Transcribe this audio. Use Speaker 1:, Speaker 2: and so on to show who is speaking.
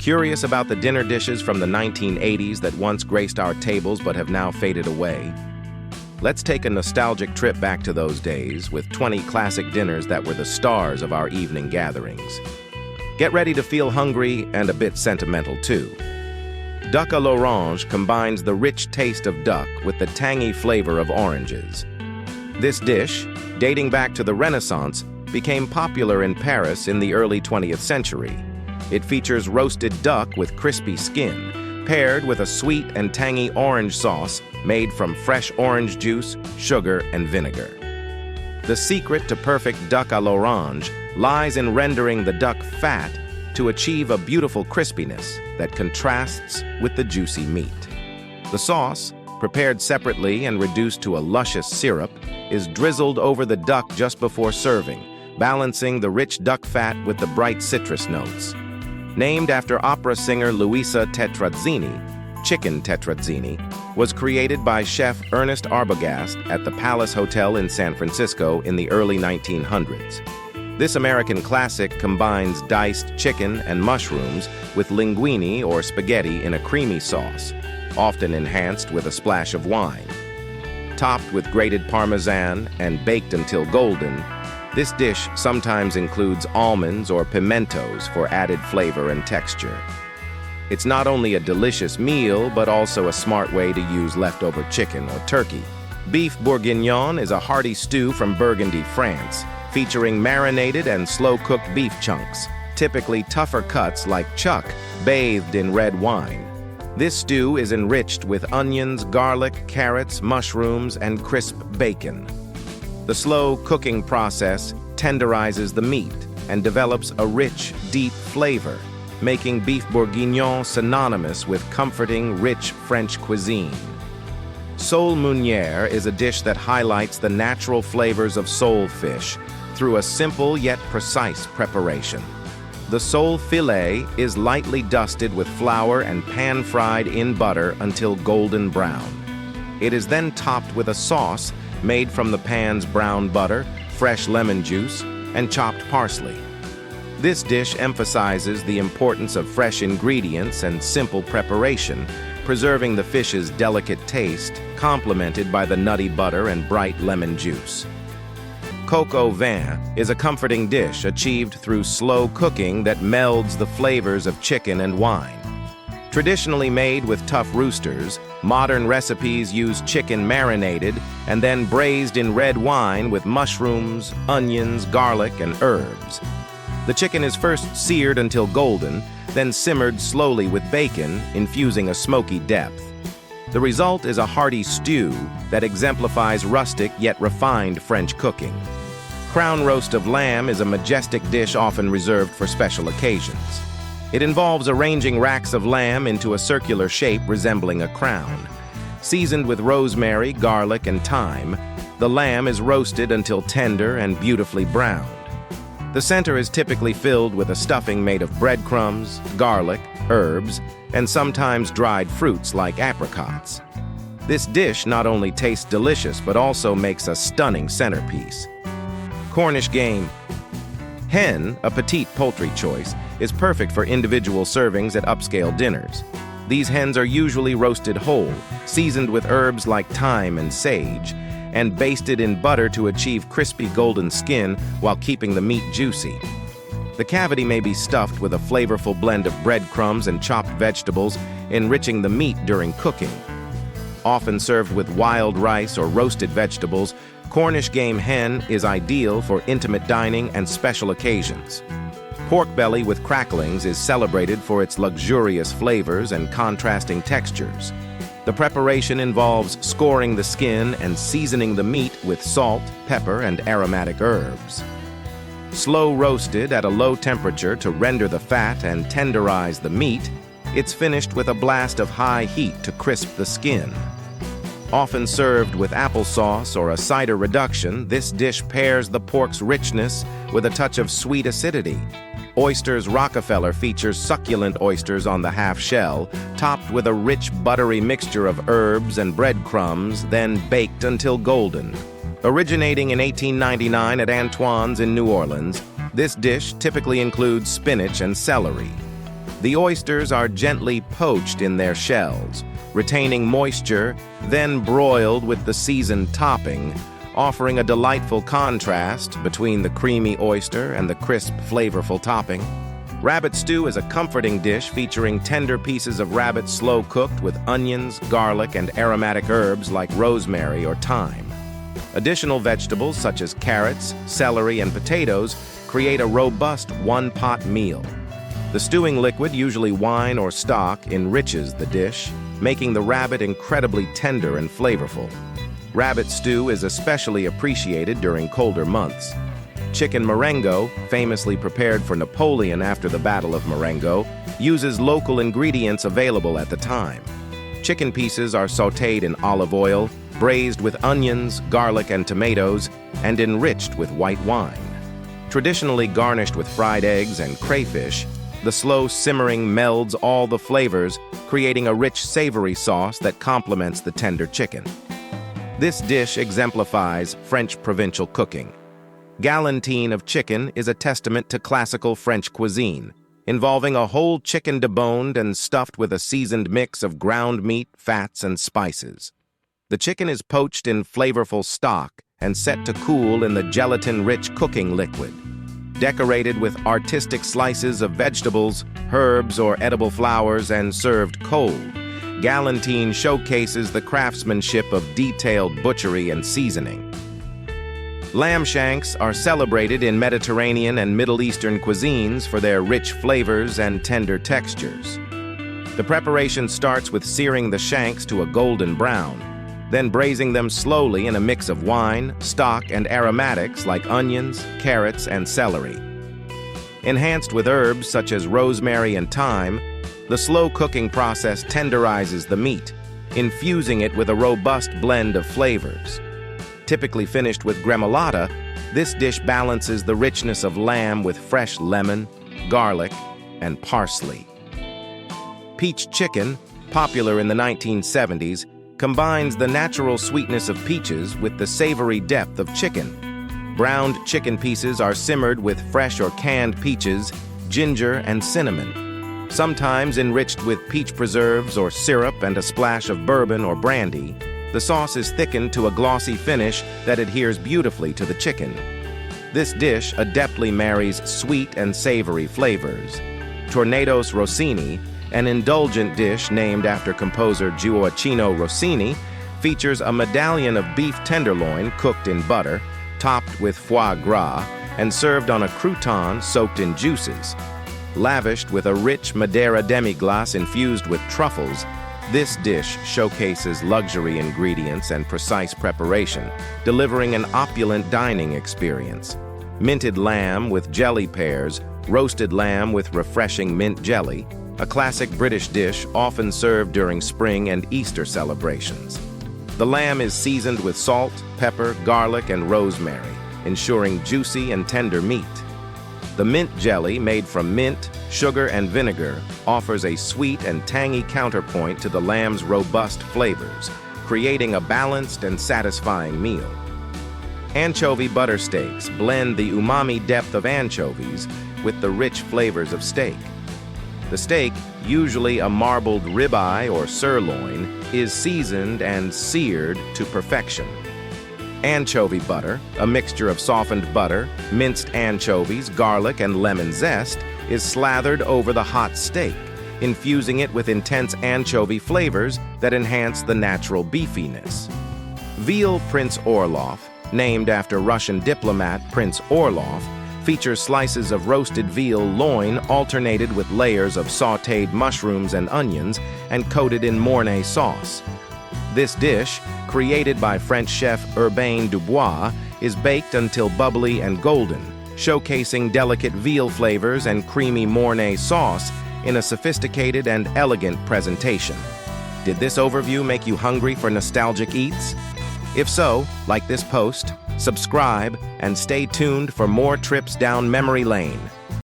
Speaker 1: Curious about the dinner dishes from the 1980s that once graced our tables but have now faded away? Let's take a nostalgic trip back to those days with 20 classic dinners that were the stars of our evening gatherings. Get ready to feel hungry and a bit sentimental too. Duck à l'orange combines the rich taste of duck with the tangy flavor of oranges. This dish, dating back to the Renaissance, became popular in Paris in the early 20th century. It features roasted duck with crispy skin, paired with a sweet and tangy orange sauce made from fresh orange juice, sugar, and vinegar. The secret to perfect duck à l'orange lies in rendering the duck fat to achieve a beautiful crispiness that contrasts with the juicy meat. The sauce, prepared separately and reduced to a luscious syrup, is drizzled over the duck just before serving, balancing the rich duck fat with the bright citrus notes. Named after opera singer Luisa Tetrazzini, chicken tetrazzini was created by chef Ernest Arbogast at the Palace Hotel in San Francisco in the early 1900s. This American classic combines diced chicken and mushrooms with linguine or spaghetti in a creamy sauce, often enhanced with a splash of wine. Topped with grated Parmesan and baked until golden, this dish sometimes includes almonds or pimentos for added flavor and texture. It's not only a delicious meal, but also a smart way to use leftover chicken or turkey. Beef bourguignon is a hearty stew from Burgundy, France, featuring marinated and slow-cooked beef chunks, typically tougher cuts like chuck, bathed in red wine. This stew is enriched with onions, garlic, carrots, mushrooms, and crisp bacon. The slow cooking process tenderizes the meat and develops a rich, deep flavor, making beef bourguignon synonymous with comforting, rich French cuisine. Sole meunière is a dish that highlights the natural flavors of sole fish through a simple yet precise preparation. The sole fillet is lightly dusted with flour and pan-fried in butter until golden brown. It is then topped with a sauce made from the pan's brown butter, fresh lemon juice, and chopped parsley. This dish emphasizes the importance of fresh ingredients and simple preparation, preserving the fish's delicate taste, complemented by the nutty butter and bright lemon juice. Coq au vin is a comforting dish achieved through slow cooking that melds the flavors of chicken and wine. Traditionally made with tough roosters, modern recipes use chicken marinated and then braised in red wine with mushrooms, onions, garlic, and herbs. The chicken is first seared until golden, then simmered slowly with bacon, infusing a smoky depth. The result is a hearty stew that exemplifies rustic yet refined French cooking. Crown roast of lamb is a majestic dish often reserved for special occasions. It involves arranging racks of lamb into a circular shape resembling a crown. Seasoned with rosemary, garlic, and thyme, the lamb is roasted until tender and beautifully browned. The center is typically filled with a stuffing made of breadcrumbs, garlic, herbs, and sometimes dried fruits like apricots. This dish not only tastes delicious but also makes a stunning centerpiece. Cornish game. Hen, a petite poultry choice, is perfect for individual servings at upscale dinners. These hens are usually roasted whole, seasoned with herbs like thyme and sage, and basted in butter to achieve crispy golden skin while keeping the meat juicy. The cavity may be stuffed with a flavorful blend of breadcrumbs and chopped vegetables, enriching the meat during cooking. Often served with wild rice or roasted vegetables, Cornish game hen is ideal for intimate dining and special occasions. Pork belly with cracklings is celebrated for its luxurious flavors and contrasting textures. The preparation involves scoring the skin and seasoning the meat with salt, pepper, and aromatic herbs. Slow roasted at a low temperature to render the fat and tenderize the meat, it's finished with a blast of high heat to crisp the skin. Often served with applesauce or a cider reduction, this dish pairs the pork's richness with a touch of sweet acidity. Oysters Rockefeller features succulent oysters on the half shell, topped with a rich buttery mixture of herbs and breadcrumbs, then baked until golden. Originating in 1899 at Antoine's in New Orleans, this dish typically includes spinach and celery. The oysters are gently poached in their shells, retaining moisture, then broiled with the seasoned topping, offering a delightful contrast between the creamy oyster and the crisp, flavorful topping. Rabbit stew is a comforting dish featuring tender pieces of rabbit slow-cooked with onions, garlic, and aromatic herbs like rosemary or thyme. Additional vegetables such as carrots, celery, and potatoes create a robust one-pot meal. The stewing liquid, usually wine or stock, enriches the dish, making the rabbit incredibly tender and flavorful. Rabbit stew is especially appreciated during colder months. Chicken Marengo, famously prepared for Napoleon after the Battle of Marengo, uses local ingredients available at the time. Chicken pieces are sautéed in olive oil, braised with onions, garlic, and tomatoes, and enriched with white wine. Traditionally garnished with fried eggs and crayfish, the slow simmering melds all the flavors, creating a rich, savory sauce that complements the tender chicken. This dish exemplifies French provincial cooking. Galantine of chicken is a testament to classical French cuisine, involving a whole chicken deboned and stuffed with a seasoned mix of ground meat, fats, and spices. The chicken is poached in flavorful stock and set to cool in the gelatin-rich cooking liquid. Decorated with artistic slices of vegetables, herbs, or edible flowers and served cold, Galantine showcases the craftsmanship of detailed butchery and seasoning. Lamb shanks are celebrated in Mediterranean and Middle Eastern cuisines for their rich flavors and tender textures. The preparation starts with searing the shanks to a golden brown, then braising them slowly in a mix of wine, stock, and aromatics like onions, carrots, and celery. Enhanced with herbs such as rosemary and thyme, the slow cooking process tenderizes the meat, infusing it with a robust blend of flavors. Typically finished with gremolata, this dish balances the richness of lamb with fresh lemon, garlic, and parsley. Peach chicken, popular in the 1970s, combines the natural sweetness of peaches with the savory depth of chicken. Browned chicken pieces are simmered with fresh or canned peaches, ginger, and cinnamon. Sometimes enriched with peach preserves or syrup and a splash of bourbon or brandy, the sauce is thickened to a glossy finish that adheres beautifully to the chicken. This dish adeptly marries sweet and savory flavors. Tornados Rossini, an indulgent dish named after composer Gioacchino Rossini, features a medallion of beef tenderloin cooked in butter, topped with foie gras, and served on a crouton soaked in juices. Lavished with a rich Madeira demi-glace infused with truffles, this dish showcases luxury ingredients and precise preparation, delivering an opulent dining experience. Minted lamb with jelly pears, roasted lamb with refreshing mint jelly, a classic British dish often served during spring and Easter celebrations. The lamb is seasoned with salt, pepper, garlic, and rosemary, ensuring juicy and tender meat. The mint jelly, made from mint, sugar, and vinegar, offers a sweet and tangy counterpoint to the lamb's robust flavors, creating a balanced and satisfying meal. Anchovy butter steaks blend the umami depth of anchovies with the rich flavors of steak. The steak, usually a marbled ribeye or sirloin, is seasoned and seared to perfection. Anchovy butter, a mixture of softened butter, minced anchovies, garlic, and lemon zest, is slathered over the hot steak, infusing it with intense anchovy flavors that enhance the natural beefiness. Veal Prince Orloff, named after Russian diplomat Prince Orloff, features slices of roasted veal loin alternated with layers of sautéed mushrooms and onions and coated in Mornay sauce. This dish, created by French chef Urbain Dubois, is baked until bubbly and golden, showcasing delicate veal flavors and creamy Mornay sauce in a sophisticated and elegant presentation. Did this overview make you hungry for nostalgic eats? If so, like this post, subscribe, and stay tuned for more trips down memory lane.